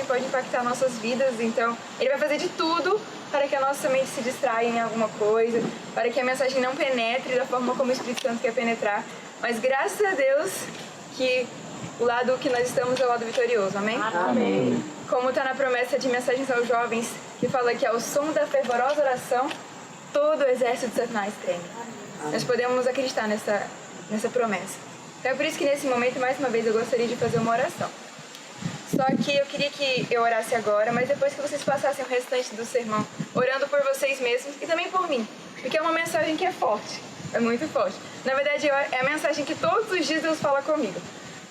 pode impactar nossas vidas, então ele vai fazer de tudo para que a nossa mente se distraia em alguma coisa, para que a mensagem não penetre da forma como o Espírito Santo quer penetrar, mas graças a Deus que o lado que nós estamos é o lado vitorioso, amém? Amém. Como está na promessa de Mensagens aos Jovens, que fala que ao som da fervorosa oração, todo o exército de Satanás treme. Nós podemos acreditar nessa promessa. Então é por isso que nesse momento, mais uma vez, eu gostaria de fazer uma oração. Só que eu queria que eu orasse agora, mas depois que vocês passassem o restante do sermão orando por vocês mesmos e também por mim, porque é uma mensagem que é forte, é muito forte. Na verdade, é a mensagem que todos os dias Deus fala comigo.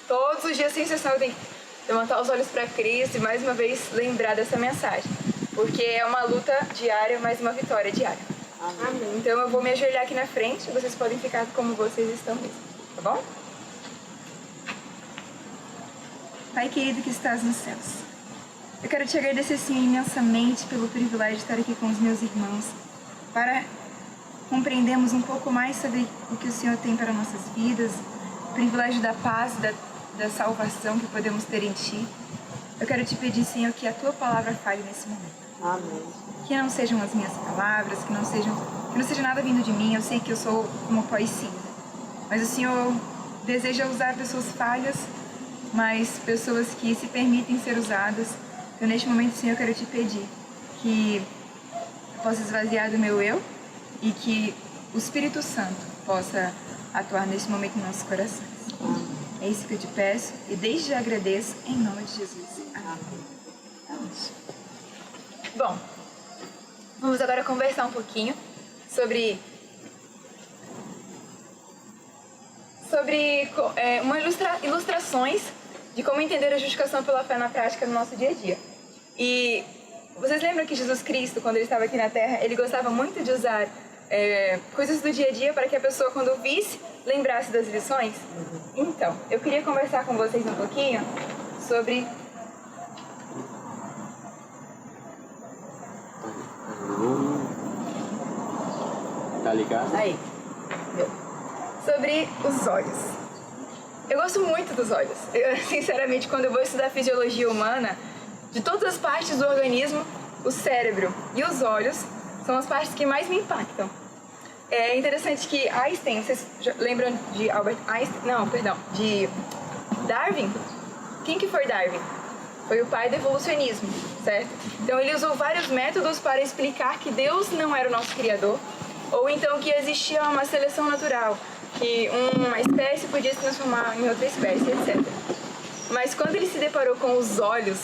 Todos os dias, sem exceção, eu tenho que levantar os olhos para Cristo e mais uma vez lembrar dessa mensagem, porque é uma luta diária, mas uma vitória diária. Amém. Então eu vou me ajoelhar aqui na frente, vocês podem ficar como vocês estão mesmo, tá bom? Pai querido que estás nos céus, eu quero te agradecer, Senhor, imensamente pelo privilégio de estar aqui com os meus irmãos, para compreendermos um pouco mais sobre o que o Senhor tem para nossas vidas, o privilégio da paz, da salvação que podemos ter em Ti. Eu quero te pedir, Senhor, que a Tua palavra fale nesse momento. Amém. Que não sejam as minhas palavras, que não seja nada vindo de mim. Eu sei que eu sou como pó e cinza, mas o Senhor deseja usar pessoas falhas, mas pessoas que se permitem ser usadas. Então, neste momento, Senhor, eu quero te pedir que eu possa esvaziar do meu eu e que o Espírito Santo possa atuar neste momento em nossos corações. É isso que eu te peço e desde já agradeço em nome de Jesus. Amém. Bom, vamos agora conversar um pouquinho sobre ilustrações de como entender a justificação pela fé na prática no nosso dia a dia. E vocês lembram que Jesus Cristo, quando ele estava aqui na Terra, ele gostava muito de usar coisas do dia a dia para que a pessoa, quando visse, lembrasse das lições? Então, eu queria conversar com vocês um pouquinho sobre... Tá ligado? Aí. Sobre os olhos. Eu gosto muito dos olhos. Sinceramente, quando eu vou estudar fisiologia humana, de todas as partes do organismo, o cérebro e os olhos são as partes que mais me impactam. É interessante que Einstein, vocês lembram de Albert Einstein? Não, perdão, de Darwin? Quem que foi Darwin? Foi o pai do evolucionismo, certo? Então ele usou vários métodos para explicar que Deus não era o nosso criador, ou então que existia uma seleção natural, que uma espécie podia se transformar em outra espécie, etc. Mas quando ele se deparou com os olhos,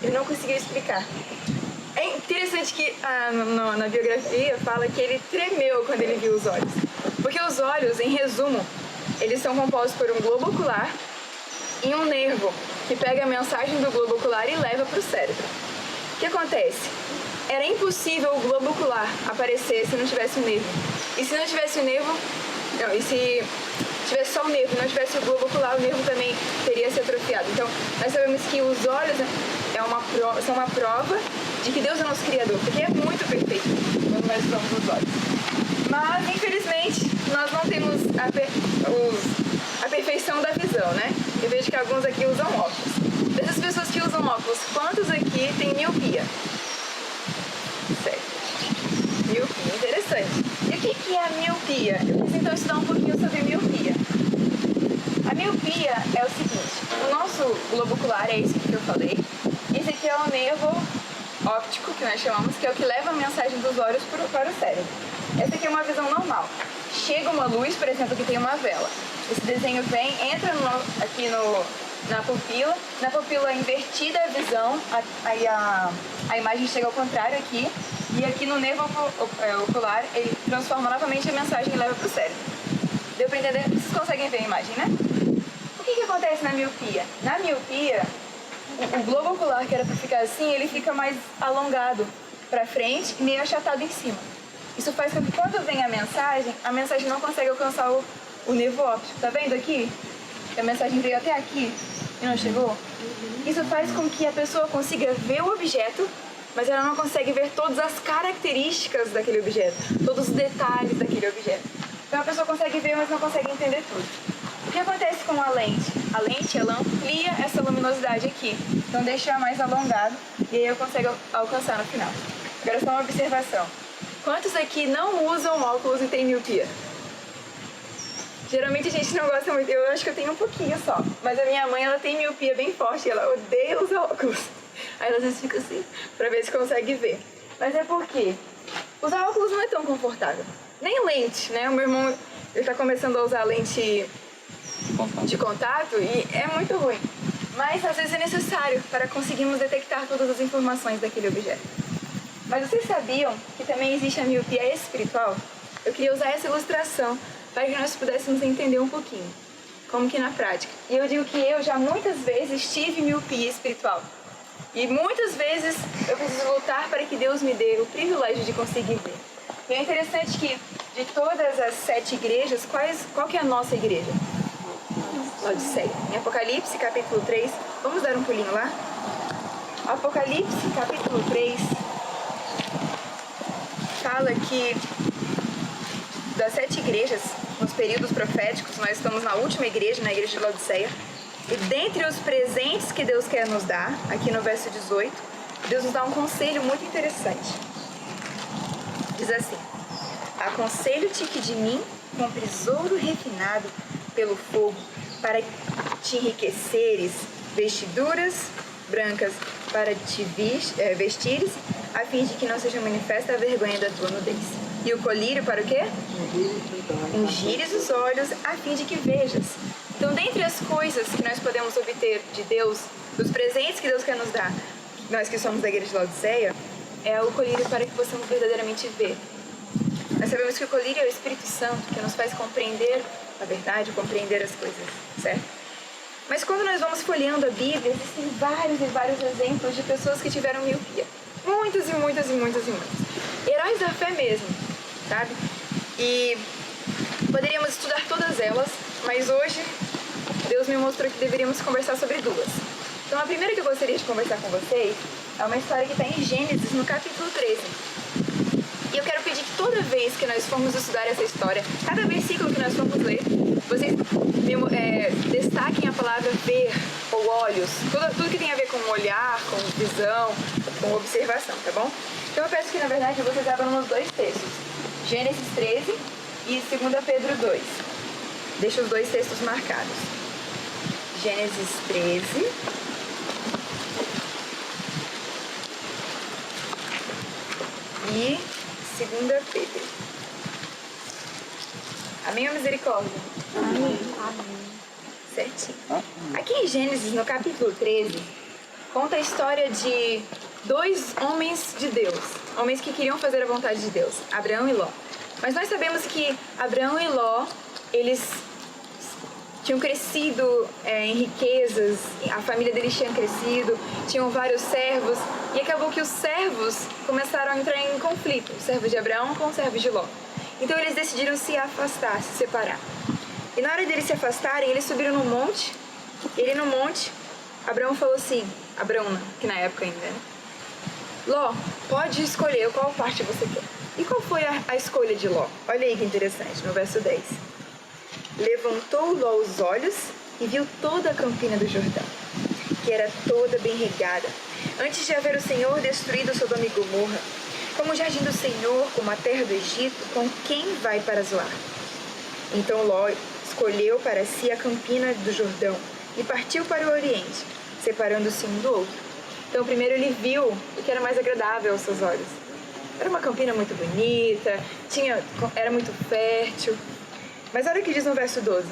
ele não conseguiu explicar. É interessante que na biografia fala que ele tremeu quando ele viu os olhos. Porque os olhos, em resumo, eles são compostos por um globo ocular e um nervo que pega a mensagem do globo ocular e leva para o cérebro. O que acontece? Era impossível o globo ocular aparecer se não tivesse o nervo. E se não tivesse o nervo... Não, e se tivesse só o nervo e não tivesse o globo ocular, o nervo também teria se atrofiado. Então, nós sabemos que os olhos são uma prova de que Deus é nosso Criador, porque é muito perfeito quando nós estamos nos olhos. Mas, infelizmente, nós não temos a perfeição da visão, né? Eu vejo que alguns aqui usam óculos. Dessas pessoas que usam óculos, quantos aqui têm miopia? Certo. Miopia, interessante. E o que é a miopia? Eu quis então estudar um pouquinho sobre miopia. A miopia é o seguinte, o nosso globo ocular é isso que eu falei. Esse aqui é o nervo óptico, que nós chamamos, que é o que leva a mensagem dos olhos para o cérebro. Essa aqui é uma visão normal. Chega uma luz, por exemplo, que tem uma vela. Esse desenho vem, entra aqui na pupila invertida a visão, aí a imagem chega ao contrário aqui, e aqui no nervo ocular ele transforma novamente a mensagem e leva para o cérebro. Deu para entender? Vocês conseguem ver a imagem, né? O que acontece na miopia? Na miopia, o globo ocular, que era para ficar assim, ele fica mais alongado para frente e meio achatado em cima. Isso faz com que quando vem a mensagem não consegue alcançar o nervo óptico. Tá vendo aqui? Que a mensagem veio até aqui e não chegou? Isso faz com que a pessoa consiga ver o objeto, mas ela não consegue ver todas as características daquele objeto, todos os detalhes daquele objeto. Então a pessoa consegue ver, mas não consegue entender tudo. O que acontece com a lente? a lente, ela amplia essa luminosidade aqui. Então deixa mais alongado e aí eu consigo alcançar no final. Agora só uma observação. Quantos aqui não usam óculos e tem miopia? Geralmente a gente não gosta muito, eu acho que eu tenho um pouquinho só. Mas a minha mãe, ela tem miopia bem forte e ela odeia usar óculos. Aí ela às vezes fica assim, pra ver se consegue ver. Mas é porque usar óculos não é tão confortável. Nem lente, né? O meu irmão, ele tá começando a usar lente de contato e é muito ruim. Mas às vezes é necessário para conseguirmos detectar todas as informações daquele objeto. Mas vocês sabiam que também existe a miopia espiritual? Eu queria usar essa ilustração para que nós pudéssemos entender um pouquinho, como que na prática. E eu digo que eu já muitas vezes tive miopia espiritual. E muitas vezes eu preciso lutar para que Deus me dê o privilégio de conseguir ver. E é interessante que de todas as 7 igrejas, qual que é a nossa igreja? Laodiceia. Em Apocalipse, capítulo 3, vamos dar um pulinho lá? Apocalipse, capítulo 3, fala que das 7 igrejas, nos períodos proféticos, nós estamos na última igreja, na igreja de Laodiceia. E dentre os presentes que Deus quer nos dar, aqui no verso 18, Deus nos dá um conselho muito interessante. Diz assim: aconselho-te que de mim compres ouro refinado pelo fogo, para te enriqueceres, vestiduras brancas para te vestires, a fim de que não seja manifesta a vergonha da tua nudez. E o colírio para o quê? Ungires os olhos, a fim de que vejas. Então, dentre as coisas que nós podemos obter de Deus, dos presentes que Deus quer nos dar, nós que somos da igreja de Laodiceia, é o colírio para que possamos verdadeiramente ver. Nós sabemos que o colírio é o Espírito Santo, que nos faz compreender a verdade, compreender as coisas, certo? Mas quando nós vamos folheando a Bíblia, existem vários e vários exemplos de pessoas que tiveram miopia. Muitas e muitas e muitas e muitas. Heróis da fé mesmo, sabe? E poderíamos estudar todas elas, mas hoje Deus me mostrou que deveríamos conversar sobre 2. Então a primeira que eu gostaria de conversar com vocês é uma história que está em Gênesis, no capítulo 13. E eu quero pedir que toda vez que nós formos estudar essa história, cada versículo que nós formos ler, vocês destaquem a palavra ver ou olhos, tudo que tem a ver com olhar, com visão, com observação, tá bom? Então eu peço que, na verdade, vocês abram nos 2 textos, Gênesis 13 e 2 Pedro 2. Deixa os 2 textos marcados. Gênesis 13 e 2 Pedro. Amém ou misericórdia? Amém. Certinho. Aqui em Gênesis, no capítulo 13, conta a história de 2 homens de Deus. Homens que queriam fazer a vontade de Deus, Abraão e Ló. Mas nós sabemos que Abraão e Ló, eles tinham crescido em riquezas, a família deles tinha crescido, tinham vários servos, e acabou que os servos começaram a entrar em conflito, os servos de Abraão com os servos de Ló. Então eles decidiram se afastar, se separar. E na hora deles se afastarem, eles subiram no monte, e no monte, Abraão falou assim, Abraão, que na época ainda, né? Ló, pode escolher qual parte você quer. E qual foi a escolha de Ló? Olha aí que interessante, no verso 10. Levantou Ló os olhos e viu toda a campina do Jordão, que era toda bem regada, antes de haver o Senhor destruído Sodoma e Gomorra, como o jardim do Senhor, como a terra do Egito, com quem vai para Zoar? Então Ló escolheu para si a campina do Jordão e partiu para o Oriente, separando-se um do outro. Então primeiro ele viu o que era mais agradável aos seus olhos. Era uma campina muito bonita, era muito fértil. Mas olha o que diz no verso 12.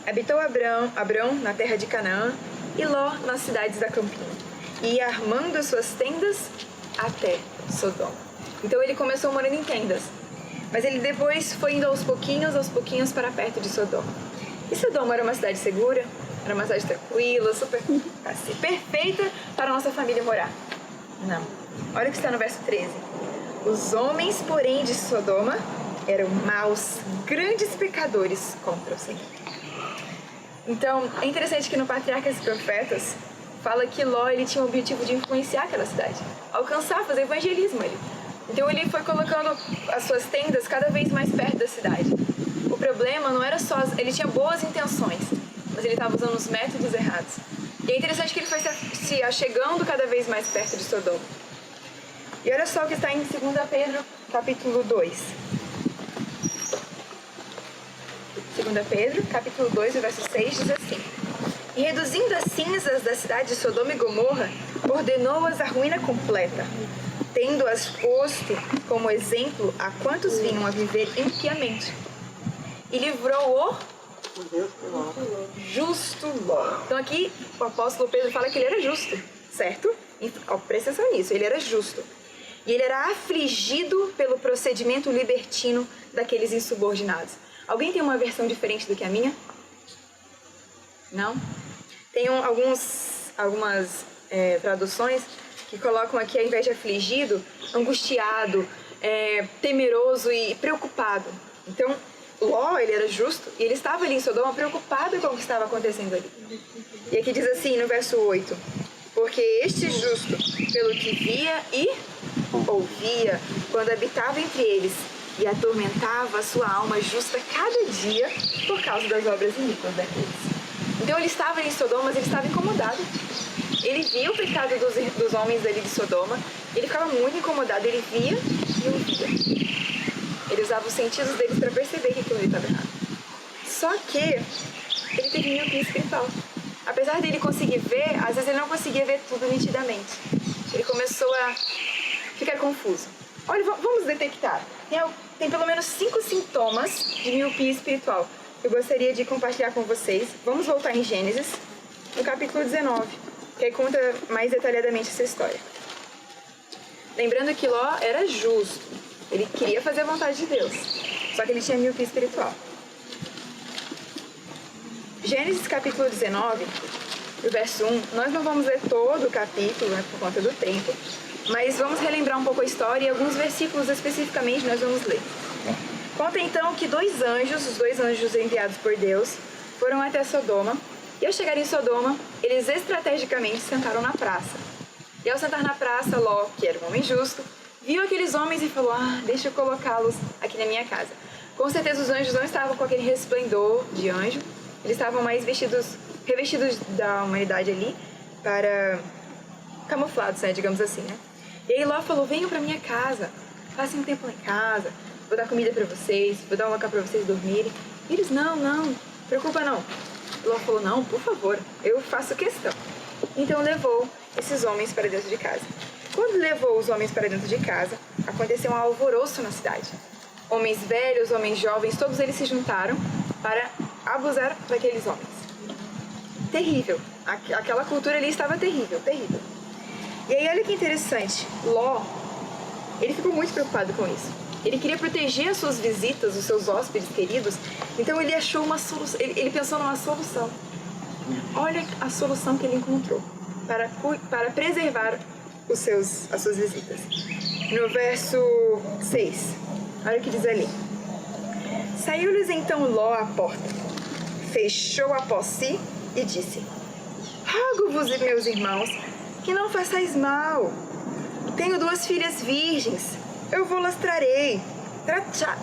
Habitou Abrão na terra de Canaã e Ló nas cidades da campina, e ia armando as suas tendas até Sodoma. Então ele começou morando em tendas, mas ele depois foi indo aos pouquinhos para perto de Sodoma. E Sodoma era uma cidade segura, era uma cidade tranquila, super assim, perfeita para a nossa família morar. Não. Olha o que está no verso 13. Os homens, porém, de Sodoma eram maus, grandes pecadores contra o Senhor. Então, é interessante que no Patriarcas e Profetas fala que Ló ele tinha o objetivo de influenciar aquela cidade, alcançar, fazer evangelismo ali. Então ele foi colocando as suas tendas cada vez mais perto da cidade. O problema não era só... Ele tinha boas intenções, mas ele estava usando os métodos errados. E é interessante que ele foi se achegando cada vez mais perto de Sodoma. E olha só o que está em 2 Pedro, capítulo 2. 2 Pedro, capítulo 2, verso 6, diz assim: E reduzindo as cinzas da cidade de Sodoma e Gomorra, ordenou-as à ruína completa, tendo-as posto como exemplo a quantos vinham a viver impiamente. E livrou o justo Ló. Então aqui o apóstolo Pedro fala que ele era justo, certo? Presta atenção nisso, ele era justo. E ele era afligido pelo procedimento libertino daqueles insubordinados. Alguém tem uma versão diferente do que a minha? Não? Tem algumas traduções que colocam aqui, ao invés de afligido, angustiado, temeroso e preocupado. Então, Ló, ele era justo e ele estava ali em Sodoma preocupado com o que estava acontecendo ali. E aqui diz assim, no verso 8: Porque este justo, pelo que via e ouvia, quando habitava entre eles, e atormentava a sua alma justa cada dia por causa das obras iníquas daqueles. Então ele estava em Sodoma, mas ele estava incomodado. Ele via o pecado dos homens dali de Sodoma, ele ficava muito incomodado, ele via e ouvia. Ele usava os sentidos deles para perceber que aquilo ali estava errado. Só que ele teve miopia espiritual. Apesar dele conseguir ver, às vezes ele não conseguia ver tudo nitidamente. Ele começou a ficar confuso. Olha, vamos detectar. Tem pelo menos 5 sintomas de miopia espiritual. Eu gostaria de compartilhar com vocês. Vamos voltar em Gênesis, no capítulo 19, que aí conta mais detalhadamente essa história. Lembrando que Ló era justo. Ele queria fazer a vontade de Deus. Só que ele tinha miopia espiritual. Gênesis capítulo 19, no verso 1. Nós não vamos ler todo o capítulo, né, por conta do tempo. Mas vamos relembrar um pouco a história e alguns versículos especificamente nós vamos ler. Conta então que os dois anjos enviados por Deus, foram até Sodoma. E ao chegar em Sodoma, eles estrategicamente sentaram na praça. E ao sentar na praça, Ló, que era um homem justo, viu aqueles homens e falou: deixa eu colocá-los aqui na minha casa. Com certeza os anjos não estavam com aquele resplendor de anjo. Eles estavam mais revestidos da humanidade ali, para camuflados, né, digamos assim, né? E aí Ló falou: venham pra minha casa, passem um tempo lá em casa, vou dar comida pra vocês, vou dar um local pra vocês dormirem. E eles: não, preocupa não. Ló falou: não, por favor, eu faço questão. Então levou esses homens para dentro de casa. Quando levou os homens para dentro de casa, aconteceu um alvoroço na cidade. Homens velhos, homens jovens, todos eles se juntaram para abusar daqueles homens. Terrível. Aquela cultura ali estava terrível. E aí olha que interessante, Ló, ele ficou muito preocupado com isso. Ele queria proteger as suas visitas, os seus hóspedes queridos, então ele achou uma solução, ele pensou numa solução. Olha a solução que ele encontrou para preservar as suas visitas. No verso 6, olha o que diz ali. Saiu-lhes então Ló à porta, fechou após si e disse: rogo-vos, meus irmãos, que não façais mal. Tenho 2 filhas virgens, eu vou-las trarei.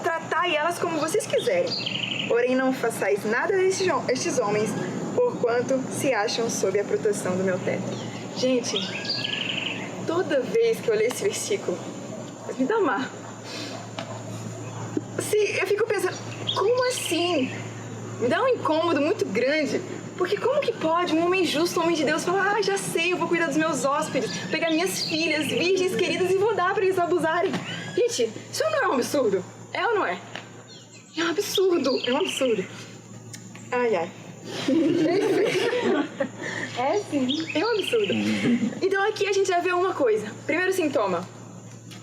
Tratai elas como vocês quiserem. Porém, não façais nada a estes homens, porquanto se acham sob a proteção do meu teto. Gente, toda vez que eu leio esse versículo, me dá má. Eu fico pensando, como assim? Me dá um incômodo muito grande. Porque como que pode um homem justo, um homem de Deus, falar: já sei, eu vou cuidar dos meus hóspedes, pegar minhas filhas virgens queridas e vou dar para eles abusarem. Gente, isso não é um absurdo? É ou não é? É um absurdo, Ai. É sim, é um absurdo. Então aqui a gente já vê uma coisa. Primeiro sintoma,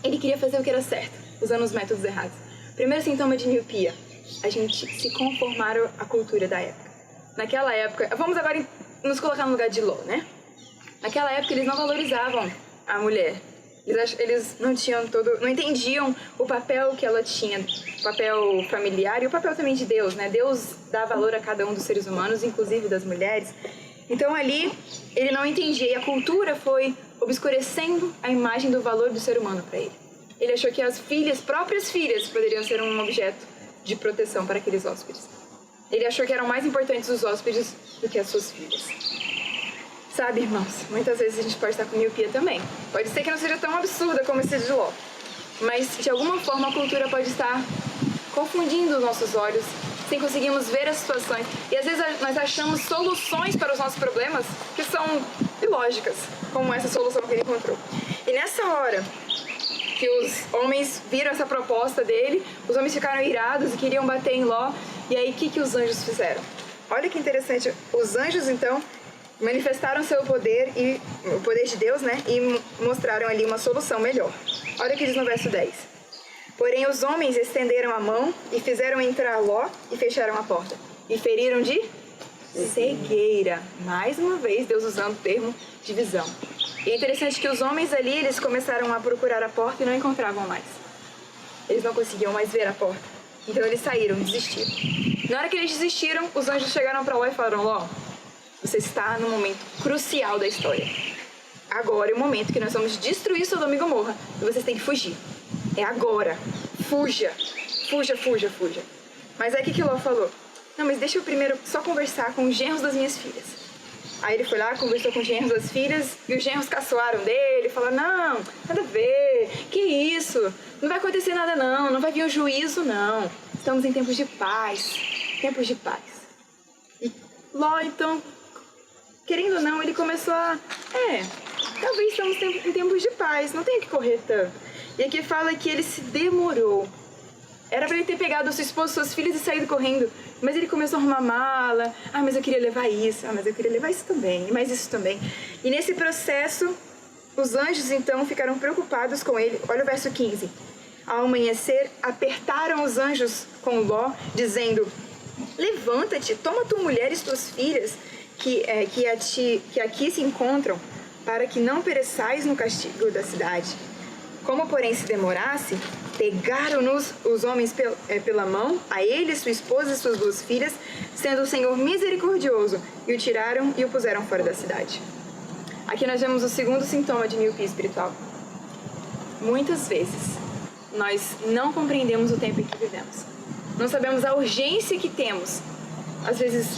ele queria fazer o que era certo, usando os métodos errados. Primeiro sintoma de miopia, a gente se conformar à cultura da época. Naquela época, vamos agora nos colocar no lugar de Ló, né? Naquela época eles não valorizavam a mulher. Eles não entendiam o papel que ela tinha, o papel familiar e o papel também de Deus, né? Deus dá valor a cada um dos seres humanos, inclusive das mulheres. Então ali ele não entendia e a cultura foi obscurecendo a imagem do valor do ser humano para ele. Ele achou que as próprias filhas, poderiam ser um objeto de proteção para aqueles hóspedes. Ele achou que eram mais importantes os hóspedes do que as suas filhas. Sabe, irmãos, muitas vezes a gente pode estar com miopia também. Pode ser que não seja tão absurda como esse de Ló, mas de alguma forma a cultura pode estar confundindo os nossos olhos, sem conseguirmos ver as situações. E às vezes nós achamos soluções para os nossos problemas que são ilógicas, como essa solução que ele encontrou. E nessa hora que os homens viram essa proposta dele, os homens ficaram irados e queriam bater em Ló. E aí, o que os anjos fizeram? Olha que interessante. Os anjos, então, manifestaram seu poder, e o poder de Deus, né? E mostraram ali uma solução melhor. Olha o que diz no verso 10. Porém, os homens estenderam a mão e fizeram entrar Ló e fecharam a porta. E feriram de cegueira. Mais uma vez, Deus usando o termo de visão. E é interessante que os homens ali, eles começaram a procurar a porta e não encontravam mais. Eles não conseguiam mais ver a porta. Então eles saíram, desistiram. Na hora que eles desistiram, os anjos chegaram para Ló e falaram: Ló, você está no momento crucial da história. Agora é o momento que nós vamos destruir Sodoma e Gomorra. E vocês têm que fugir. É agora. Fuja. Fuja, fuja, fuja. Mas aí o que Ló falou? Não, mas deixa eu primeiro só conversar com os genros das minhas filhas. Aí ele foi lá, conversou com os genros das filhas, e os genros caçoaram dele, falaram: não, nada a ver, que isso? Não vai acontecer nada não, não vai vir o juízo não. Estamos em tempos de paz, tempos de paz. E Ló, então, querendo ou não, ele começou a... talvez estamos em tempos de paz, não tem que correr tanto. E aqui fala que ele se demorou. Era pra ele ter pegado sua esposa, suas filhas e saído correndo. Mas ele começou a arrumar mala. Ah, mas eu queria levar isso. Ah, mas eu queria levar isso também. E mais isso também. E nesse processo, os anjos então ficaram preocupados com ele. Olha o verso 15. Ao amanhecer, apertaram os anjos com Ló, dizendo: levanta-te, toma tua mulher e tuas filhas, que aqui se encontram, para que não pereçais no castigo da cidade. Como, porém, se demorasse, pegaram-nos os homens pela mão, a ele, sua esposa e suas 2 filhas, sendo o Senhor misericordioso, e o tiraram e o puseram fora da cidade. Aqui nós vemos o segundo sintoma de miopia espiritual. Muitas vezes, nós não compreendemos o tempo em que vivemos. Não sabemos a urgência que temos. Às vezes,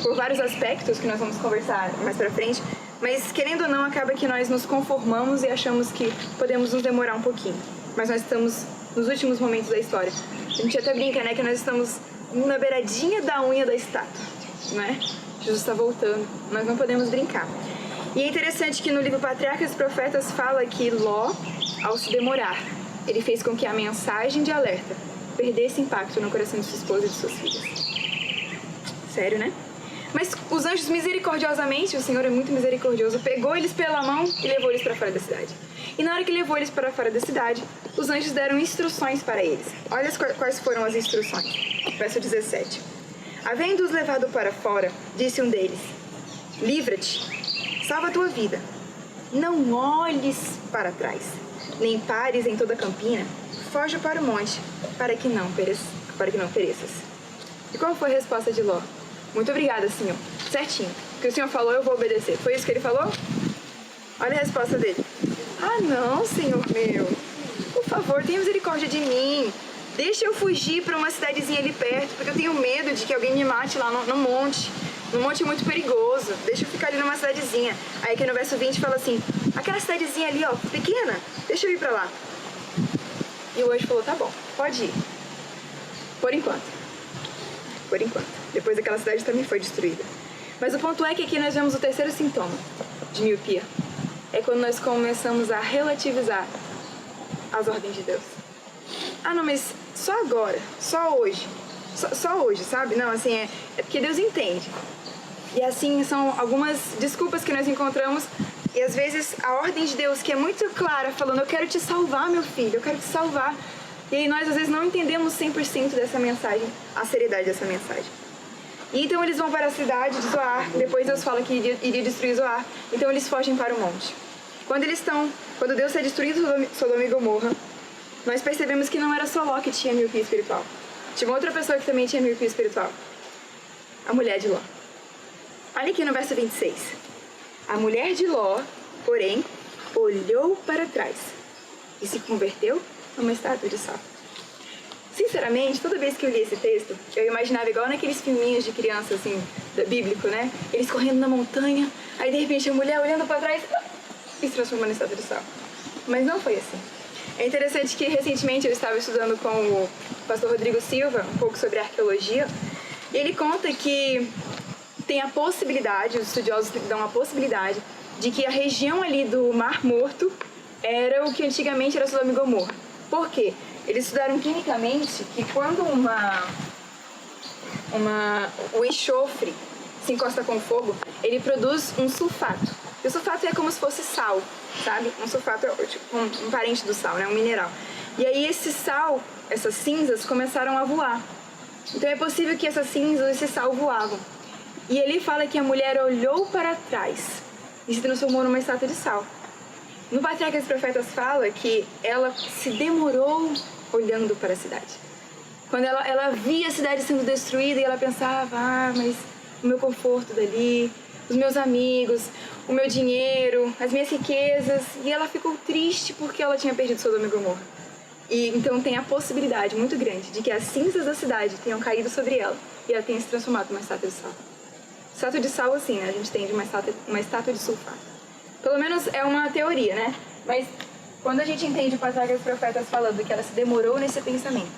por vários aspectos que nós vamos conversar mais pra frente, mas, querendo ou não, acaba que nós nos conformamos e achamos que podemos nos demorar um pouquinho. Mas nós estamos nos últimos momentos da história. A gente até brinca, né, que nós estamos na beiradinha da unha da estátua, né? Jesus está voltando, nós não podemos brincar. E é interessante que no livro Patriarcas e Profetas fala que Ló, ao se demorar, ele fez com que a mensagem de alerta perdesse impacto no coração de sua esposa e de suas filhas. Sério, né? Mas os anjos misericordiosamente, o Senhor é muito misericordioso, pegou eles pela mão e levou eles para fora da cidade. E na hora que levou eles para fora da cidade, os anjos deram instruções para eles. Olha quais foram as instruções. Verso 17. Havendo-os levado para fora, disse um deles: livra-te, salva a tua vida. Não olhes para trás, nem pares em toda a campina, foge para o monte, para que não pereças. E qual foi a resposta de Ló? Muito obrigada, Senhor. Certinho. O que o Senhor falou, eu vou obedecer. Foi isso que ele falou? Olha a resposta dele. Ah, não, Senhor meu. Por favor, tenha misericórdia de mim. Deixa eu fugir para uma cidadezinha ali perto, porque eu tenho medo de que alguém me mate lá no monte. No monte muito perigoso. Deixa eu ficar ali numa cidadezinha. Aí aqui no verso 20 fala assim: aquela cidadezinha ali, ó, pequena, deixa eu ir para lá. E o anjo falou: tá bom, pode ir. Por enquanto. Por enquanto. Depois aquela cidade também foi destruída. Mas o ponto é que aqui nós vemos o terceiro sintoma de miopia. É quando nós começamos a relativizar as ordens de Deus. Ah, não, mas só agora, só hoje. Só hoje, sabe? Não, assim, é porque Deus entende. E assim, são algumas desculpas que nós encontramos. E às vezes a ordem de Deus, que é muito clara, falando: eu quero te salvar, meu filho, eu quero te salvar. E aí nós às vezes não entendemos 100% dessa mensagem, a seriedade dessa mensagem. E então eles vão para a cidade de Zoar. Depois Deus fala que iria destruir Zoar. Então eles fogem para o monte. Quando Deus tinha destruído Sodoma e Gomorra, nós percebemos que não era só Ló que tinha miopia espiritual. Tinha outra pessoa que também tinha miopia espiritual. A mulher de Ló. Olha aqui no verso 26. A mulher de Ló, porém, olhou para trás e se converteu numa estátua de sal. Sinceramente, toda vez que eu li esse texto, eu imaginava igual naqueles filminhos de criança, assim, bíblico, né? Eles correndo na montanha, aí de repente a mulher olhando pra trás e se transformando em estátua de sal. Mas não foi assim. É interessante que recentemente eu estava estudando com o pastor Rodrigo Silva um pouco sobre arqueologia, e ele conta que tem a possibilidade, os estudiosos dão a possibilidade, de que a região ali do Mar Morto era o que antigamente era Sodoma e Gomorra. Por quê? Eles estudaram quimicamente que quando o enxofre se encosta com o fogo, ele produz um sulfato. E o sulfato é como se fosse sal, sabe? Um sulfato é tipo um parente do sal, né? Um mineral. E aí esse sal, essas cinzas começaram a voar. Então é possível que essas cinzas, esse sal voavam. E ele fala que a mulher olhou para trás e se transformou numa estátua de sal. No Patriarcas e Profetas fala que ela se demorou olhando para a cidade. Quando ela via a cidade sendo destruída e ela pensava, mas o meu conforto dali, os meus amigos, o meu dinheiro, as minhas riquezas, e ela ficou triste porque ela tinha perdido Sodoma e Gomorra. E então tem a possibilidade muito grande de que as cinzas da cidade tenham caído sobre ela e ela tenha se transformado numa estátua de sal. Estátua de sal, assim, né? A gente tem de uma estátua de sulfato. Pelo menos é uma teoria, né? Mas quando a gente entende o Patriarcas e Profetas falando que ela se demorou nesse pensamento,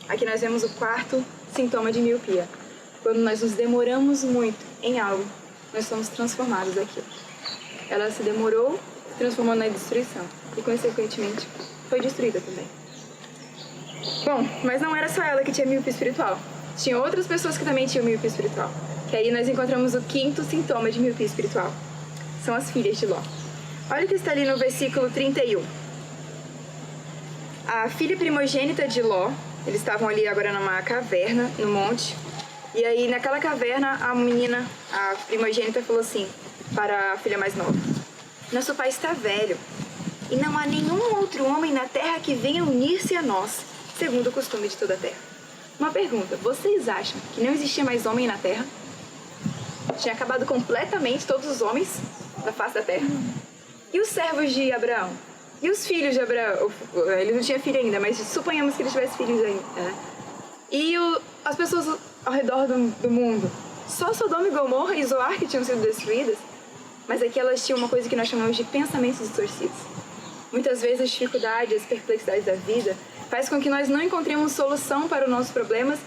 aqui nós vemos o quarto sintoma de miopia. Quando nós nos demoramos muito em algo, nós somos transformados daquilo. Ela se demorou, se transformou na destruição e, consequentemente, foi destruída também. Bom, mas não era só ela que tinha miopia espiritual. Tinha outras pessoas que também tinham miopia espiritual. Que aí nós encontramos o quinto sintoma de miopia espiritual. São as filhas de Ló. Olha o que está ali no versículo 31. A filha primogênita de Ló, eles estavam ali agora numa caverna, no monte, e aí naquela caverna a menina, a primogênita, falou assim para a filha mais nova: nosso pai está velho, e não há nenhum outro homem na terra que venha unir-se a nós, segundo o costume de toda a terra. Uma pergunta, vocês acham que não existia mais homem na terra? Tinha acabado completamente todos os homens da face da terra? E os servos de Abraão? E os filhos de Abraão? Ele não tinha filho ainda, mas suponhamos que ele tivesse filhos ainda, né? E as pessoas ao redor do mundo? Só Sodoma e Gomorra e Zoar que tinham sido destruídas? Mas aqui elas tinham uma coisa que nós chamamos de pensamentos distorcidos. Muitas vezes as dificuldades, as perplexidades da vida faz com que nós não encontremos solução para os nossos problemas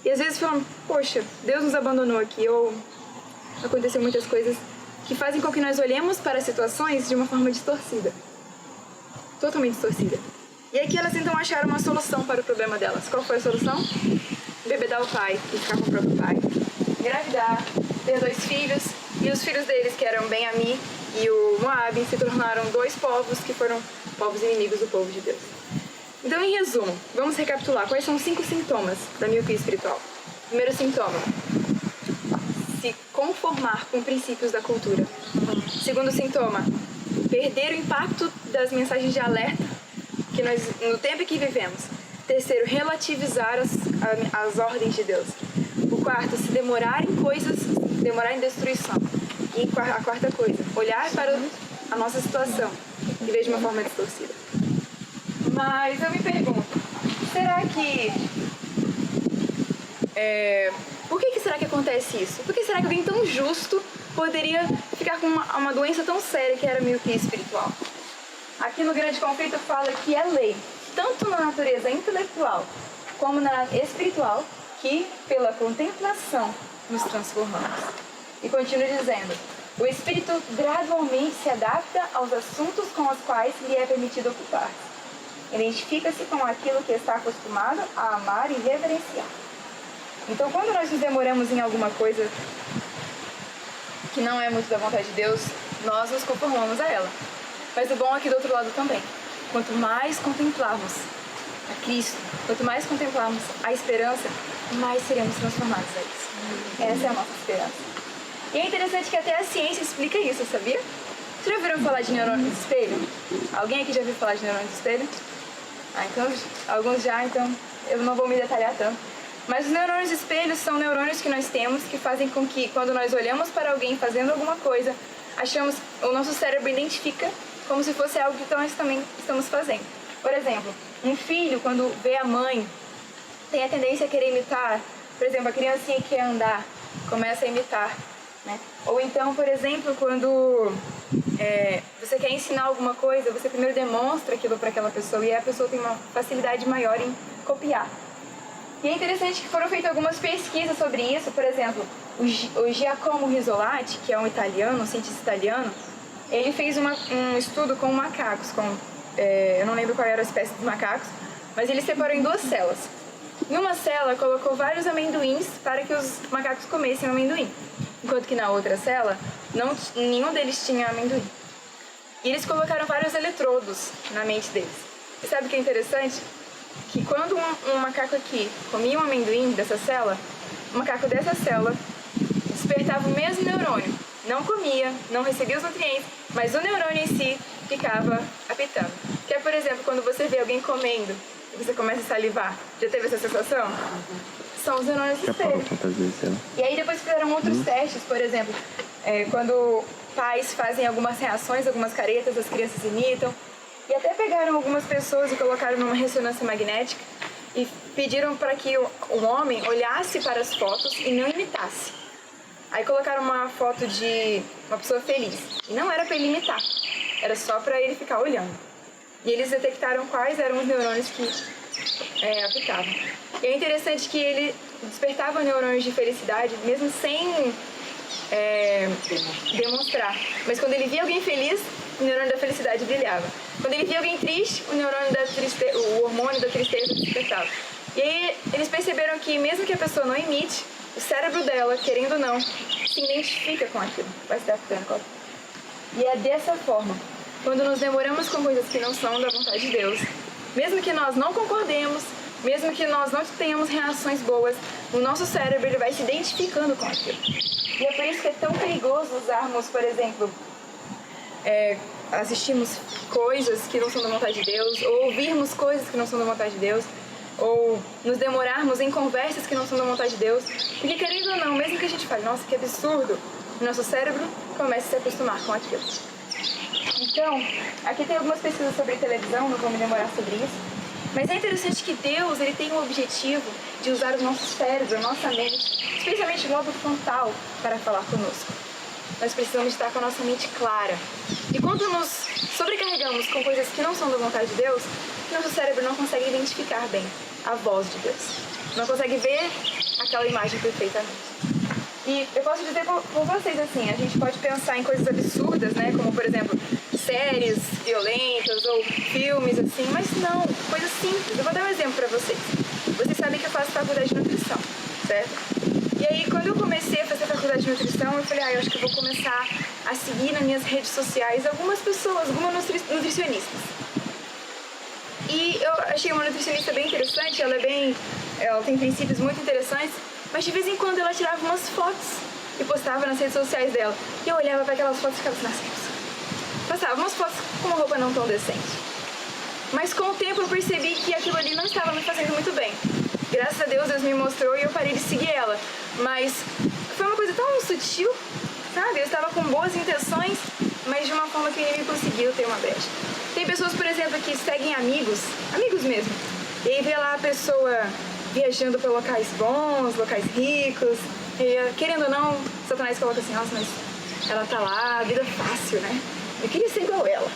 e às vezes falamos, poxa, Deus nos abandonou aqui, ou aconteceu muitas coisas que fazem com que nós olhemos para as situações de uma forma distorcida. Totalmente distorcida. E aqui elas tentam achar uma solução para o problema delas. Qual foi a solução? Bebedar o pai e ficar com o próprio pai. Engravidar, ter 2 filhos, e os filhos deles, que eram Ben-Ami e o Moabe, se tornaram 2 povos que foram povos inimigos do povo de Deus. Então, em resumo, vamos recapitular quais são os 5 sintomas da miopia espiritual. Primeiro sintoma: se conformar com princípios da cultura. Segundo sintoma: perder o impacto das mensagens de alerta que nós, no tempo em que vivemos. Terceiro: relativizar as ordens de Deus. O quarto: se demorar em coisas, demorar em destruição. E a quarta coisa: olhar para a nossa situação e ver de uma forma distorcida. Mas eu me pergunto, será que... por que será que acontece isso? Por que será que alguém tão justo poderia ficar com uma doença tão séria que era a miopia espiritual? Aqui no Grande Conflito fala que é lei, tanto na natureza intelectual como na espiritual, que pela contemplação nos transformamos. E continua dizendo: o espírito gradualmente se adapta aos assuntos com os quais lhe é permitido ocupar-se. Identifica-se com aquilo que está acostumado a amar e reverenciar. Então, quando nós nos demoramos em alguma coisa que não é muito da vontade de Deus, nós nos conformamos a ela. Mas o bom é que do outro lado também. Quanto mais contemplarmos a Cristo, quanto mais contemplarmos a esperança, mais seremos transformados a isso. Essa é a nossa esperança. E é interessante que até a ciência explica isso, sabia? Vocês já ouviram falar de neurônios de espelho? Alguém aqui já ouviu falar de neurônios de espelho? Então, alguns já, então eu não vou me detalhar tanto. Mas os neurônios de espelho são neurônios que nós temos que fazem com que, quando nós olhamos para alguém fazendo alguma coisa, o nosso cérebro identifica como se fosse algo que nós também estamos fazendo. Por exemplo, um filho, quando vê a mãe tem a tendência a querer imitar. Por exemplo, a criancinha que quer andar, começa a imitar, né? Ou então, por exemplo, quando você quer ensinar alguma coisa, você primeiro demonstra aquilo para aquela pessoa e a pessoa tem uma facilidade maior em copiar. E é interessante que foram feitas algumas pesquisas sobre isso. Por exemplo, o Giacomo Rizzolatti, que é um italiano, um cientista italiano, ele fez um estudo com macacos, eu não lembro qual era a espécie de macacos, mas ele separou em 2 células. Em uma célula, colocou vários amendoins para que os macacos comessem o amendoim, enquanto que na outra célula, nenhum deles tinha amendoim. E eles colocaram vários eletrodos na mente deles. E sabe o que é interessante? Que quando um macaco aqui comia um amendoim dessa célula, o macaco dessa célula despertava o mesmo neurônio. Não comia, não recebia os nutrientes, mas o neurônio em si ficava apitando. Que é, por exemplo, quando você vê alguém comendo e você começa a salivar. Já teve essa sensação? São os neurônios do cérebro. E aí depois fizeram outros testes, por exemplo, quando pais fazem algumas reações, algumas caretas, as crianças imitam. E até pegaram algumas pessoas e colocaram numa ressonância magnética e pediram para que o homem olhasse para as fotos e não imitasse. Aí colocaram uma foto de uma pessoa feliz. E não era para ele imitar, era só para ele ficar olhando. E eles detectaram quais eram os neurônios que apitavam. E é interessante que ele despertava neurônios de felicidade, mesmo sem demonstrar. Mas quando ele via alguém feliz, o neurônio da felicidade brilhava. Quando ele via alguém triste, o hormônio da tristeza despertava. E aí eles perceberam que mesmo que a pessoa não imite, o cérebro dela, querendo ou não, se identifica com aquilo. Vai se adaptando. E é dessa forma. Quando nos demoramos com coisas que não são da vontade de Deus, mesmo que nós não concordemos, mesmo que nós não tenhamos reações boas, o nosso cérebro ele vai se identificando com aquilo. E é por isso que é tão perigoso usarmos, por exemplo, assistirmos coisas que não são da vontade de Deus, ou ouvirmos coisas que não são da vontade de Deus, ou nos demorarmos em conversas que não são da vontade de Deus. Porque querendo ou não, mesmo que a gente fale, nossa, que absurdo, o nosso cérebro começa a se acostumar com aquilo. Então, aqui tem algumas pesquisas sobre televisão, não vou me demorar sobre isso, mas é interessante que Deus ele tem o objetivo de usar o nosso cérebro, a nossa mente, especialmente o globo frontal, para falar conosco. Nós precisamos estar com a nossa mente clara. E quando nos sobrecarregamos com coisas que não são da vontade de Deus, nosso cérebro não consegue identificar bem a voz de Deus. Não consegue ver aquela imagem perfeitamente. E eu posso dizer por vocês assim, a gente pode pensar em coisas absurdas, né? Como, por exemplo, séries violentas ou filmes assim, mas não, coisas simples. Eu vou dar um exemplo para vocês. Vocês sabem que eu faço faculdade de nutrição, certo? E aí, quando eu comecei a fazer faculdade de nutrição, eu falei, eu acho que eu vou começar a seguir nas minhas redes sociais algumas pessoas, algumas nutricionistas. E eu achei uma nutricionista bem interessante, ela tem princípios muito interessantes, mas de vez em quando ela tirava umas fotos e postava nas redes sociais dela. E eu olhava para aquelas fotos e ficava assim, nossa, passava umas fotos com uma roupa não tão decente. Mas com o tempo eu percebi que aquilo ali não estava me fazendo muito bem. Graças a Deus, Deus me mostrou e eu parei de seguir ela. Mas foi uma coisa tão sutil, sabe? Eu estava com boas intenções, mas de uma forma que o inimigo conseguiu ter uma brecha. Tem pessoas, por exemplo, que seguem amigos mesmo. E aí vê lá a pessoa viajando para locais bons, locais ricos. E, querendo ou não, Satanás coloca assim, nossa, mas ela tá lá, vida fácil, né? Eu queria ser igual ela.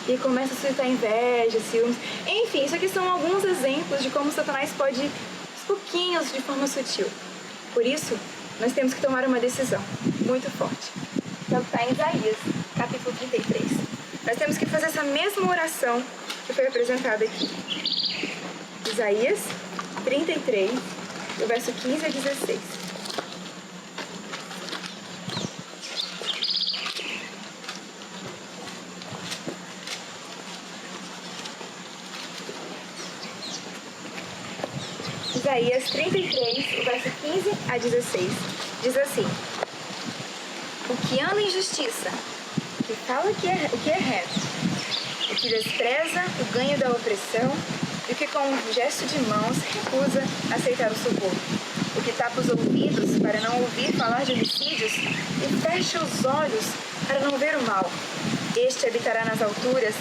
E começa a suscitar inveja, ciúmes. Enfim, isso aqui são alguns exemplos de como Satanás pode ir aos pouquinhos, de forma sutil. Por isso, nós temos que tomar uma decisão muito forte. Então está em Isaías, capítulo 33. Nós temos que fazer essa mesma oração que foi apresentada aqui. Isaías 33, do verso 15 a 16. Isaías 33, o verso 15 a 16, diz assim: o que anda em justiça, o que fala o que é reto, o que despreza o ganho da opressão e o que com um gesto de mãos recusa aceitar o socorro, o que tapa os ouvidos para não ouvir falar de homicídios e fecha os olhos para não ver o mal. Este habitará nas alturas,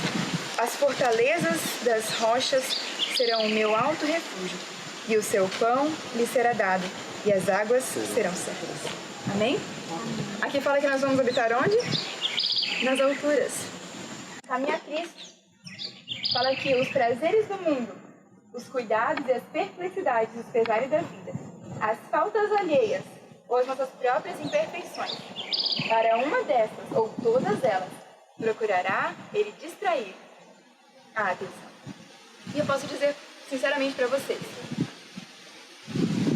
as fortalezas das rochas serão o meu alto refúgio. e o seu pão lhe será dado, e as águas serão certas. Amém? Aqui fala que nós vamos habitar onde? Nas alturas. Caminhar Cristo. Fala que os prazeres do mundo, os cuidados e as perplexidades, os pesares da vida, as faltas alheias ou as nossas próprias imperfeições, para uma dessas ou todas elas, procurará ele distrair a atenção. E eu posso dizer sinceramente para vocês,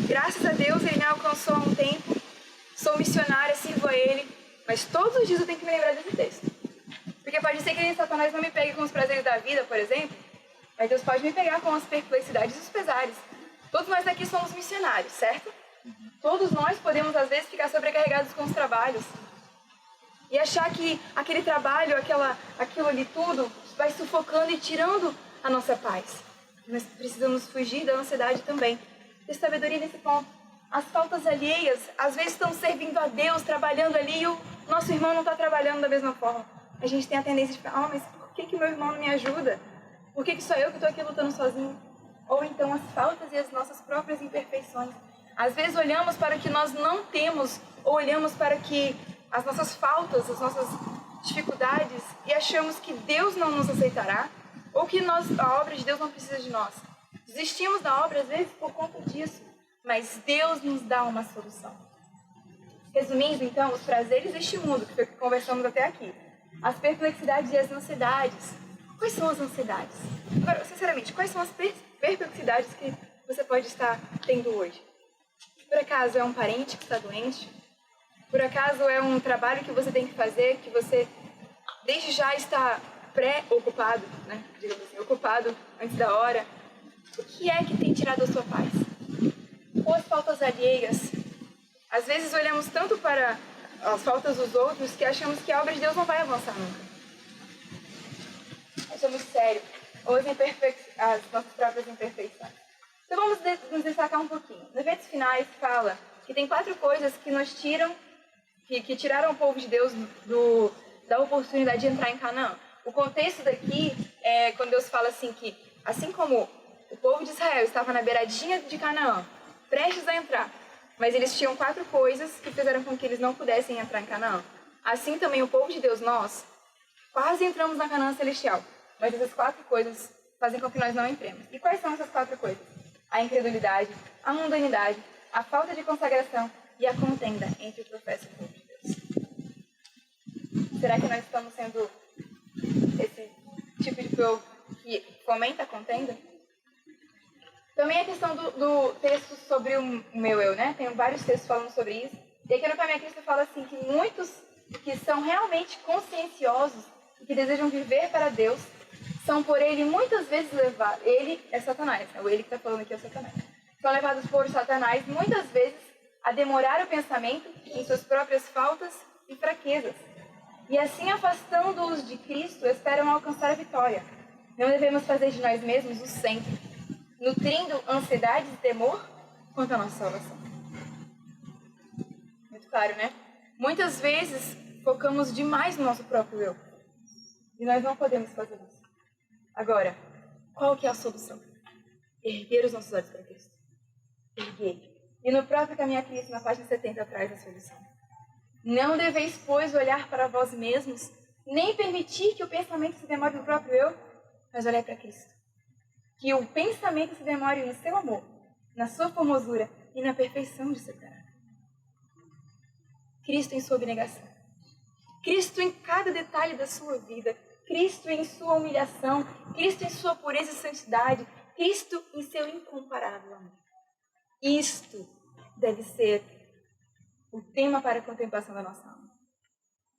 graças a Deus ele me alcançou há um tempo, sou missionária, sirvo a ele, mas todos os dias eu tenho que me lembrar desse texto. Porque pode ser que Satanás não me pegue com os prazeres da vida, por exemplo, mas Deus pode me pegar com as perplexidades e os pesares. Todos nós aqui somos missionários, certo? Todos nós podemos, às vezes, ficar sobrecarregados com os trabalhos e achar que aquele trabalho, aquilo ali tudo, vai sufocando e tirando a nossa paz. Nós precisamos fugir da ansiedade também. Ter sabedoria nesse ponto. As faltas alheias, às vezes, estão servindo a Deus, trabalhando ali, e o nosso irmão não está trabalhando da mesma forma. A gente tem a tendência de falar, mas por que meu irmão não me ajuda? Por que só eu que estou aqui lutando sozinho? Ou então as faltas e as nossas próprias imperfeições. Às vezes olhamos para o que nós não temos, ou olhamos para que as nossas faltas, as nossas dificuldades, e achamos que Deus não nos aceitará, ou que a obra de Deus não precisa de nós. Desistimos da obra, às vezes, por conta disso, mas Deus nos dá uma solução. Resumindo, então, os prazeres deste mundo, que foi o que conversamos até aqui, as perplexidades e as ansiedades. Quais são as ansiedades? Agora, sinceramente, quais são as perplexidades que você pode estar tendo hoje? Por acaso é um parente que está doente? Por acaso é um trabalho que você tem que fazer, que você desde já está pré-ocupado, né? Digamos assim, ocupado antes da hora? O que é que tem tirado a sua paz? Ou as faltas alheias? Às vezes olhamos tanto para as faltas dos outros que achamos que a obra de Deus não vai avançar nunca. Isso é muito sério. Ou as nossas próprias imperfeições. Então vamos nos destacar um pouquinho. Nos eventos finais fala que tem 4 coisas que nos tiram, que tiraram o povo de Deus da oportunidade de entrar em Canaã. O contexto daqui é quando Deus fala assim que, assim como o povo de Israel estava na beiradinha de Canaã, prestes a entrar, mas eles tinham 4 coisas que fizeram com que eles não pudessem entrar em Canaã. Assim também o povo de Deus, nós, quase entramos na Canaã celestial, mas essas 4 coisas fazem com que nós não entremos. E quais são essas 4 coisas? A incredulidade, a mundanidade, a falta de consagração e a contenda entre o profeta e o povo de Deus. Será que nós estamos sendo esse tipo de povo que fomenta a contenda? Também a questão do texto sobre o meu eu, né? Tem vários textos falando sobre isso. E aqui no Caminho a Cristo fala assim que muitos que são realmente conscienciosos e que desejam viver para Deus são por ele muitas vezes levados. Ele é Satanás, né? O ele que está falando aqui é o Satanás. São levados por Satanás muitas vezes a demorar o pensamento em suas próprias faltas e fraquezas. E assim, afastando-os de Cristo, esperam alcançar a vitória. Não devemos fazer de nós mesmos o centro, nutrindo ansiedade e temor quanto à nossa salvação. Muito claro, né? Muitas vezes focamos demais no nosso próprio eu. E nós não podemos fazer isso. Agora, qual que é a solução? Erguer os nossos olhos para Cristo. Erguer. E no próprio Caminho a Cristo, na página 70, traz a solução. Não deveis, pois, olhar para vós mesmos, nem permitir que o pensamento se demore no próprio eu, mas olhar para Cristo. Que o pensamento se demore no seu amor, na sua formosura e na perfeição de seu caráter. Cristo em sua abnegação. Cristo em cada detalhe da sua vida. Cristo em sua humilhação. Cristo em sua pureza e santidade. Cristo em seu incomparável amor. Isto deve ser o tema para a contemplação da nossa alma.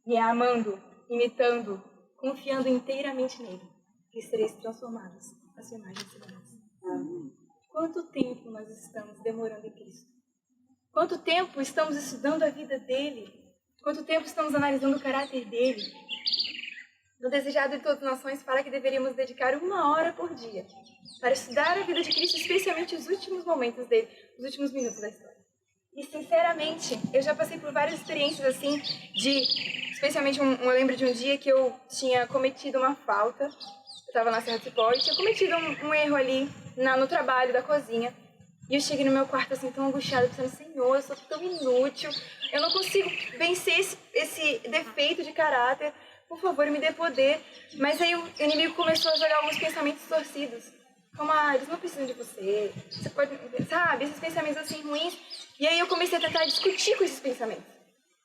E é amando, imitando, confiando inteiramente nele, que sereis transformados à sua imagem e semelhança. Quanto tempo nós estamos demorando em Cristo? Quanto tempo estamos estudando a vida dele? Quanto tempo estamos analisando o caráter dele? No Desejado de Todas as Nações fala que deveríamos dedicar 1 hora por dia para estudar a vida de Cristo, especialmente os últimos momentos dele, os últimos minutos da história. E, sinceramente, eu já passei por várias experiências assim, especialmente eu lembro de um dia que eu tinha cometido uma falta, eu estava na Serra do Cipó e tinha cometido um erro ali no trabalho da cozinha. E eu cheguei no meu quarto assim, tão angustiada, pensando, Senhor, eu sou tão inútil, eu não consigo vencer esse defeito de caráter, por favor, me dê poder. Mas aí o inimigo começou a jogar alguns pensamentos torcidos, como, eles não precisam de você pode, sabe, esses pensamentos assim ruins. E aí eu comecei a tentar discutir com esses pensamentos.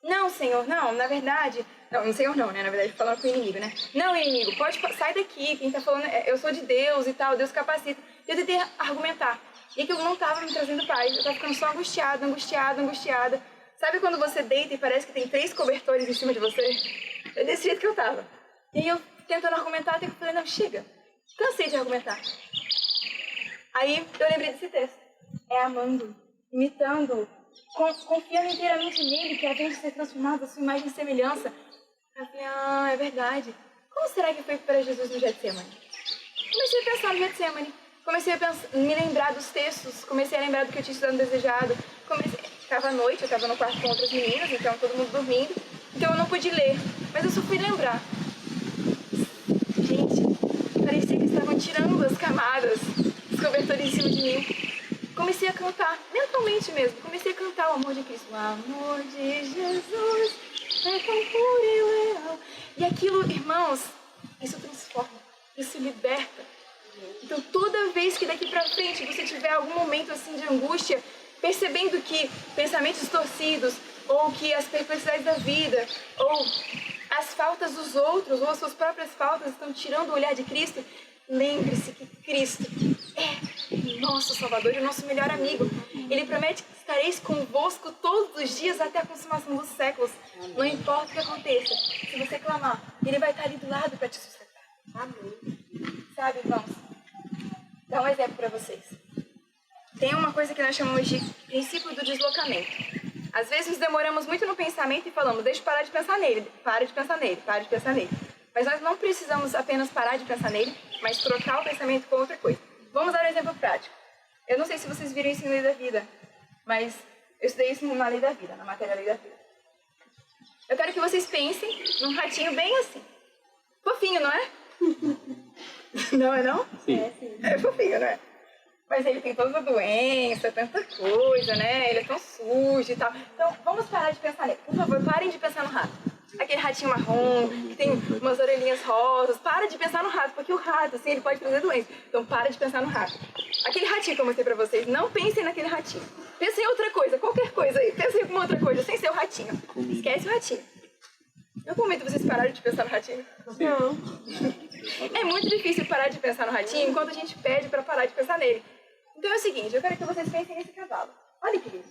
Não, Senhor, não, na verdade... Não, Senhor não, né? Na verdade, falando com o inimigo, né? Não, inimigo, sai daqui, quem tá falando, eu sou de Deus e tal, Deus capacita. Eu tentei argumentar. E aquilo não tava me trazendo paz, eu tava ficando só angustiada. Sabe quando você deita e parece que tem 3 cobertores em cima de você? É desse jeito que eu tava. E aí eu tentando argumentar, até que eu falei, não, chega, cansei de argumentar. Aí eu lembrei desse texto. É amando, imitando, confiando inteiramente nele, que a vez de ser transformado a sua imagem e semelhança. Eu falei, é verdade. Como será que foi para Jesus no Getsemane? Comecei a pensar no Getsemane. Comecei a me lembrar dos textos. Comecei a lembrar do que eu tinha estudado no Desejado. Estava à noite, eu estava no quarto com outras meninas, então todo mundo dormindo. Então eu não pude ler, mas eu só fui lembrar. Gente, parecia que estavam tirando as camadas, os cobertores em cima de mim. Comecei a cantar, mentalmente mesmo. Comecei a cantar o amor de Cristo. O amor de Jesus é tão puro e leal. E aquilo, irmãos, isso transforma, isso liberta. Então, toda vez que daqui pra frente você tiver algum momento assim de angústia, percebendo que pensamentos torcidos, ou que as perplexidades da vida, ou as faltas dos outros, ou as suas próprias faltas estão tirando o olhar de Cristo, lembre-se que Cristo é nosso Salvador e o nosso melhor amigo. Ele promete que estareis convosco todos os dias até a consumação dos séculos. Não importa o que aconteça, se você clamar, Ele vai estar ali do lado para te sustentar. Amém. Sabe, irmãos? Dá um exemplo para vocês. Tem uma coisa que nós chamamos de princípio do deslocamento. Às vezes nos demoramos muito no pensamento e falamos, deixa eu parar de pensar nele, para de pensar nele. Mas nós não precisamos apenas parar de pensar nele, mas trocar o pensamento com outra coisa. Vamos dar um exemplo prático. Eu não sei se vocês viram isso em Lei da Vida, mas eu estudei isso na Lei da Vida, na matéria Lei da Vida. Eu quero que vocês pensem num ratinho bem assim. Fofinho, não é? Não é não? Sim. É fofinho, não é? Mas ele tem toda a doença, tanta coisa, né? Ele é tão sujo e tal. Então, vamos parar de pensar nele. Por favor, parem de pensar no rato. Aquele ratinho marrom, que tem umas orelhinhas rosas. Para de pensar no rato, porque o rato, assim, ele pode trazer doença. Então, para de pensar no rato. Aquele ratinho que eu mostrei pra vocês, não pensem naquele ratinho. Pensem em outra coisa, qualquer coisa aí. Pensem em alguma outra coisa, sem ser o ratinho. Esquece o ratinho. Em algum momento vocês pararam de pensar no ratinho? Não. É muito difícil parar de pensar no ratinho enquanto a gente pede pra parar de pensar nele. Então é o seguinte, eu quero que vocês pensem nesse cavalo. Olha que lindo.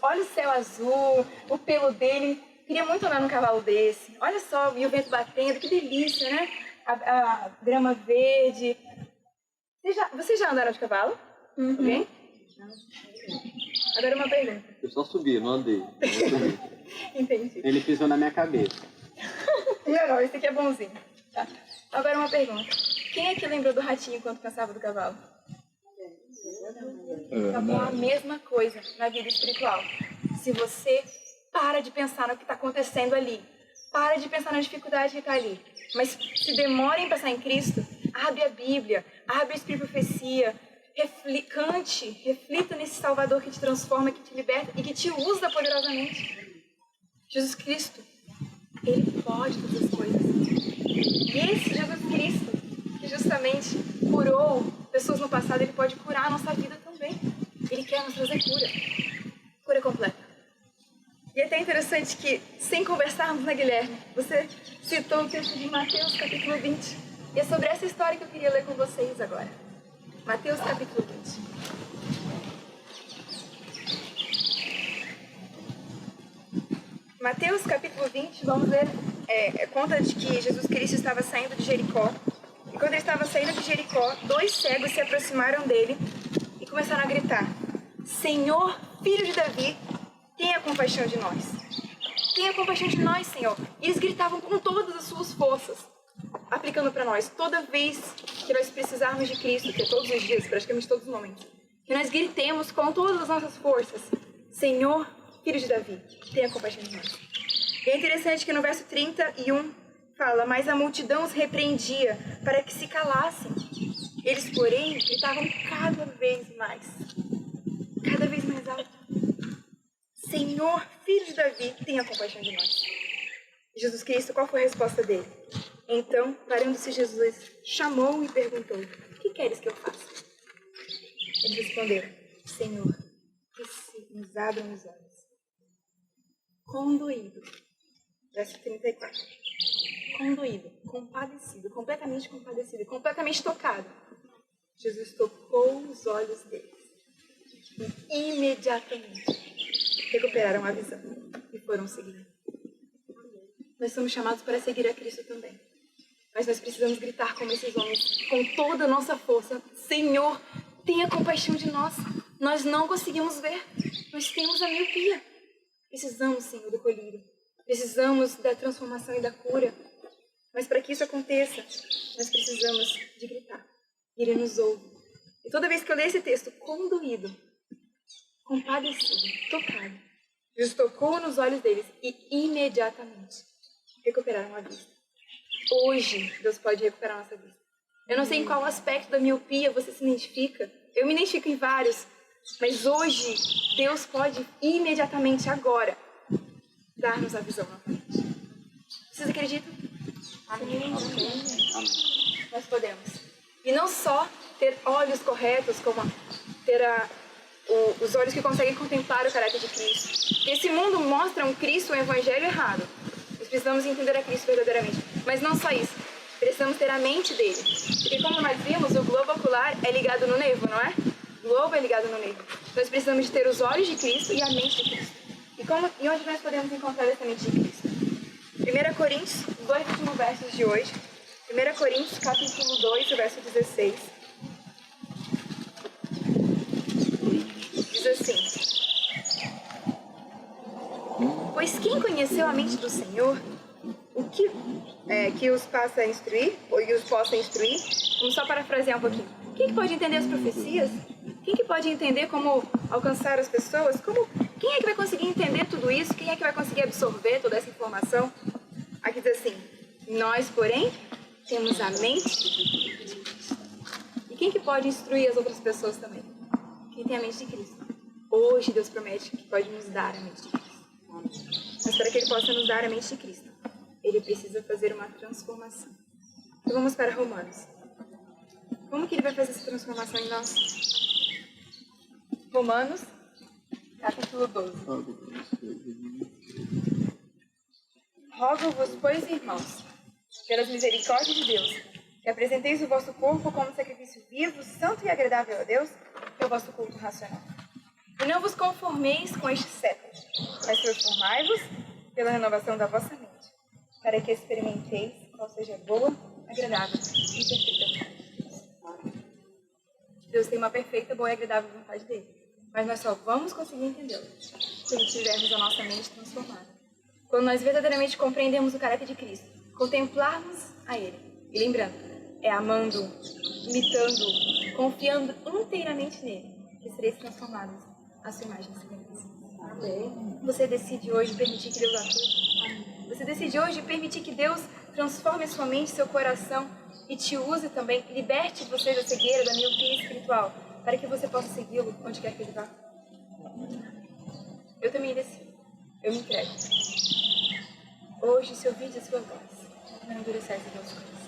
Olha o céu azul, o pelo dele. Queria muito andar num cavalo desse. Olha só, e o vento batendo, que delícia, né? A grama verde. Vocês já andaram de cavalo? Alguém? Agora uma pergunta. Eu só subi, não andei. Entendi. Ele pisou na minha cabeça. Não, esse aqui é bonzinho. Tá. Agora uma pergunta. Quem é que lembrou do ratinho quando pensava do cavalo? Então, é a mesma coisa na vida espiritual. Se você para de pensar no que está acontecendo ali, para de pensar na dificuldade que está ali, mas se demora em pensar em Cristo, abre a Bíblia, abre o Espírito de Profecia, reflita nesse Salvador que te transforma, que te liberta e que te usa poderosamente. Jesus Cristo, Ele pode todas as coisas. E esse Jesus Cristo, que justamente curou pessoas no passado, Ele pode curar a nossa vida também. Ele quer nos trazer cura completa. E é até interessante que, sem conversarmos, né, Guilherme? Você citou o texto de Mateus, capítulo 20. E é sobre essa história que eu queria ler com vocês agora. Mateus, capítulo 20. Mateus, capítulo 20, vamos ver, conta de que Jesus Cristo estava saindo de Jericó. E quando ele estava saindo de Jericó, 2 cegos se aproximaram dele e começaram a gritar: Senhor, filho de Davi, tenha compaixão de nós. Tenha compaixão de nós, Senhor. E eles gritavam com todas as suas forças, aplicando para nós. Toda vez que nós precisarmos de Cristo, que é todos os dias, praticamente todos os momentos, que nós gritemos com todas as nossas forças: Senhor, filho de Davi, tenha compaixão de nós. E é interessante que no verso 31 fala: mas a multidão os repreendia para que se calassem. Eles, porém, gritavam cada vez mais alto: Senhor, filho de Davi, tenha compaixão de nós. Jesus Cristo, qual foi a resposta dele? Então, parando-se Jesus, chamou e perguntou: o que queres que eu faça? Eles responderam: Senhor, que se nos abram os olhos. Condoído. Verso 34. Condoído, compadecido, completamente tocado. Jesus tocou os olhos deles. E imediatamente recuperaram a visão e foram seguir. Nós somos chamados para seguir a Cristo também. Mas nós precisamos gritar como esses homens, com toda a nossa força: Senhor, tenha compaixão de nós. Nós não conseguimos ver. Nós temos a miopia. Precisamos, Senhor, do colírio. Precisamos da transformação e da cura. Mas para que isso aconteça, nós precisamos de gritar. Ele nos ouve. E toda vez que eu leio esse texto, condoído, compadecido, tocado, Jesus tocou nos olhos deles e imediatamente recuperaram a vista. Hoje, Deus pode recuperar a nossa vista. Eu não sei em qual aspecto da miopia você se identifica. Eu me identifico em vários. Mas hoje, Deus pode imediatamente, agora, dar-nos a visão novamente. Vocês acreditam? Amém. Amém. Nós podemos. E não só ter olhos corretos, como ter os olhos que conseguem contemplar o caráter de Cristo. Esse mundo mostra um Cristo, um evangelho errado. Nós precisamos entender a Cristo verdadeiramente. Mas não só isso. Precisamos ter a mente dele. Porque como nós vimos, o globo ocular é ligado no nervo, não é? O globo é ligado no nervo. Nós precisamos de ter os olhos de Cristo e a mente de Cristo. E onde nós podemos encontrar essa mente de Cristo? 1 Coríntios, os 2 últimos versos de hoje. 1 Coríntios, capítulo 2, verso 16. Diz assim: pois quem conheceu a mente do Senhor, o que os passa a instruir, ou que os possa instruir? Vamos só parafrasear um pouquinho. Quem que pode entender as profecias? Quem que pode entender como alcançar as pessoas? Quem é que vai conseguir entender tudo isso? Quem é que vai conseguir absorver toda essa informação? Aqui diz assim: nós, porém, temos a mente de Cristo. E quem que pode instruir as outras pessoas também? Quem tem a mente de Cristo. Hoje Deus promete que pode nos dar a mente de Cristo. Mas para que Ele possa nos dar a mente de Cristo, Ele precisa fazer uma transformação. Então vamos para Romanos. Como que Ele vai fazer essa transformação em nós? Romanos, capítulo 12. Rogo-vos, pois, irmãos, pelas misericórdias de Deus, que apresenteis o vosso corpo como sacrifício vivo, santo e agradável a Deus, que é o vosso culto racional. E não vos conformeis com este século, mas transformai-vos pela renovação da vossa mente, para que experimenteis qual seja a boa, agradável e perfeita vontade. Deus tem uma perfeita, boa e agradável vontade dele, mas nós só vamos conseguir entendê-la se tivermos a nossa mente transformada. Quando nós verdadeiramente compreendemos o caráter de Cristo, contemplarmos a Ele. E lembrando, é amando, imitando, confiando inteiramente nele, que sereis transformados à sua imagem e semelhança. Amém. Você decide hoje permitir que Deus atue. Amém. Você decide hoje permitir que Deus transforme a sua mente, seu coração e te use também, liberte você da cegueira, da miopia espiritual, para que você possa segui-lo onde quer que ele vá. Eu também decido. Eu me entrego. Hoje, se ouvirdes a sua voz, não endureçais o vosso coração.